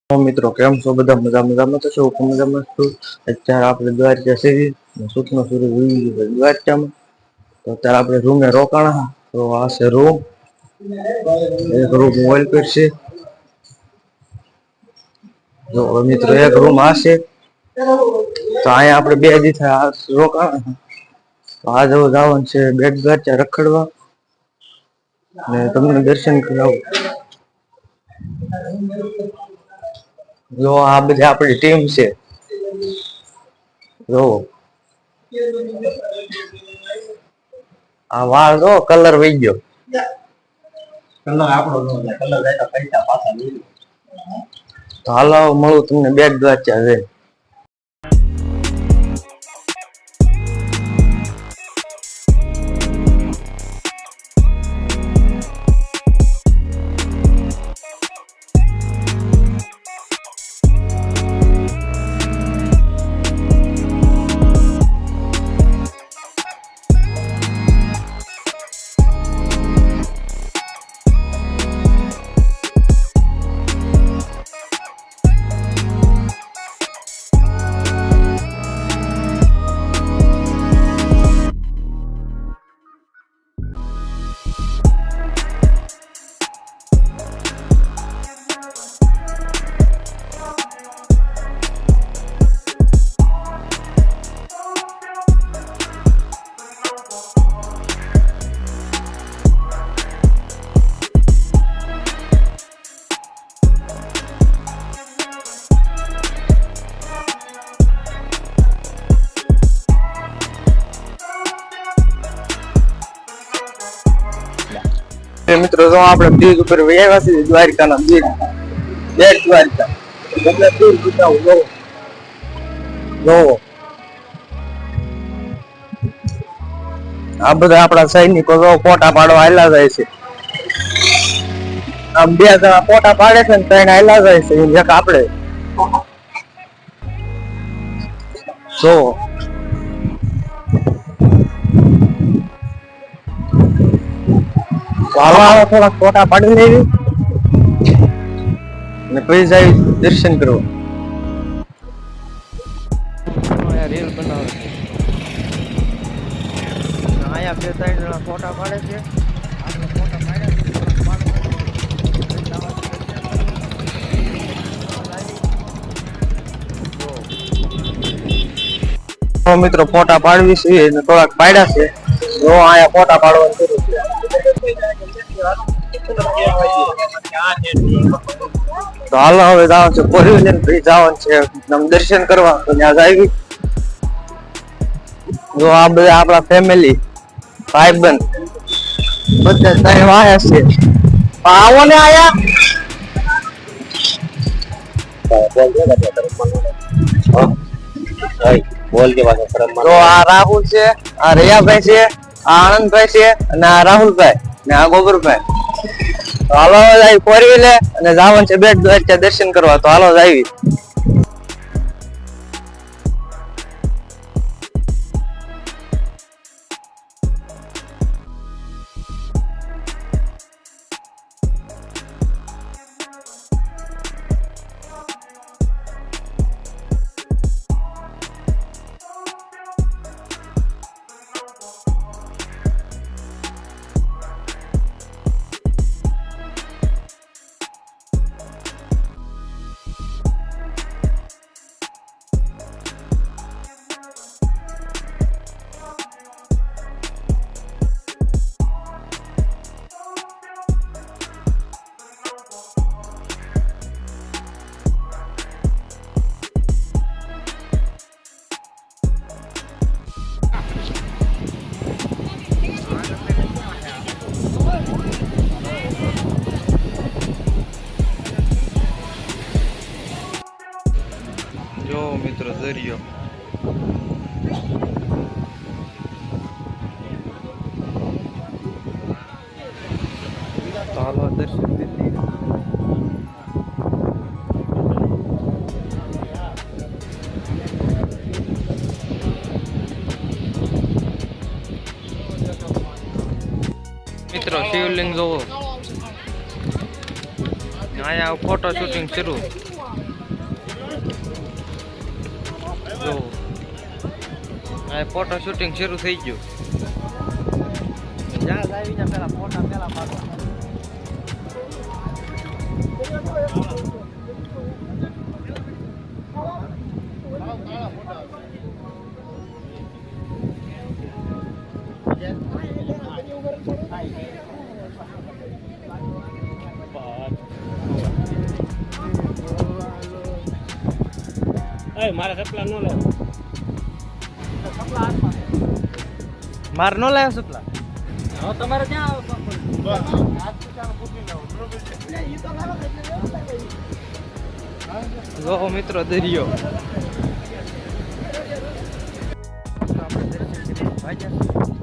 મિત્રો કેમ છો બધા મજામાં તો છો મજામાં છું અત્યારે આપણે દ્વારકા છે સુખનો સૂરજ ઉગી ગયો દ્વારકામાં તો અત્યારે આપણે રૂમે રોકાણા તો આ છે રૂમ એક રૂમ મોબાઈલ પર છે જો મિત્રો એક રૂમ આ છે તો અહીંયા આપણે બે દિવસ રોકાણા તો આ જવાનું છે બેટ દ્વારકા રખડવા ને તમને દર્શન કરાવું જો આ બધી આપણી ટીમ છે જો આ વાળ જો કલર વહી ગયો કલર આપણો કલર જાય તો પૈસા પાછા લઈ તો હાલો મળું તમને બેટ દ્વારકા છે મિત્રો જો આપણે બ્રિજ ઉપર આવ્યા છીએ દ્વારકાના બ્રિજ બેટ દ્વારકા એટલે દૂર બતાવું જોવો આ બધા આપણા સૈનિકો જો ફોટા પાડવા આયલા જાય છે આમ બે જણા ફોટા પાડે છે ને ત્રણ આયલા જાય છે એક આપણે જો થોડા ફોટા પાડી લેવી ને પછી જાય દર્શન કરવા રીલ બનાવે અહીંયા બે ત્રણ જણા ફોટા પાડે છે આપણે ફોટા પાડ્યા મિત્રો ફોટા પાડવી છે ને થોડાક પાડ્યા છે જો અહીંયા ફોટા પાડવાનું શરૂ છે તો હાલો હવે જવાનું છે પોરીવલીન પછી જવાનું છે દર્શન કરવા તો ત્યાં આવી જો આ બધા આપણા ફેમિલી ભાઈબંધ બધા ત્યાં વાયા છે આવો ને આયા તો આ રાહુલ છે આ રૈયાભાઈ છે આ આનંદભાઈ છે અને આ રાહુલભાઈ ને આ ગોબરભાઈ તો હાલો જાય ફોરવી લે અને જવાનું છે બેટ દ્વારકા દર્શન કરવા તો હાલો આવી જો મિત્રો દરિયો ચાલો દર્શન મિત્રો શિવલિંગ જોવો આયા ફોટો શૂટિંગ શરૂ જો આ ફોટો શૂટિંગ શરૂ થઈ ગયું. જ્યાં આવીને પેલા ફોટા પેલા પાડો. મારા સપલા નો લે માર નો લાવ્યો સપલા. હવે તમારે ત્યાં જો મિત્રો દરિયો ભાઈ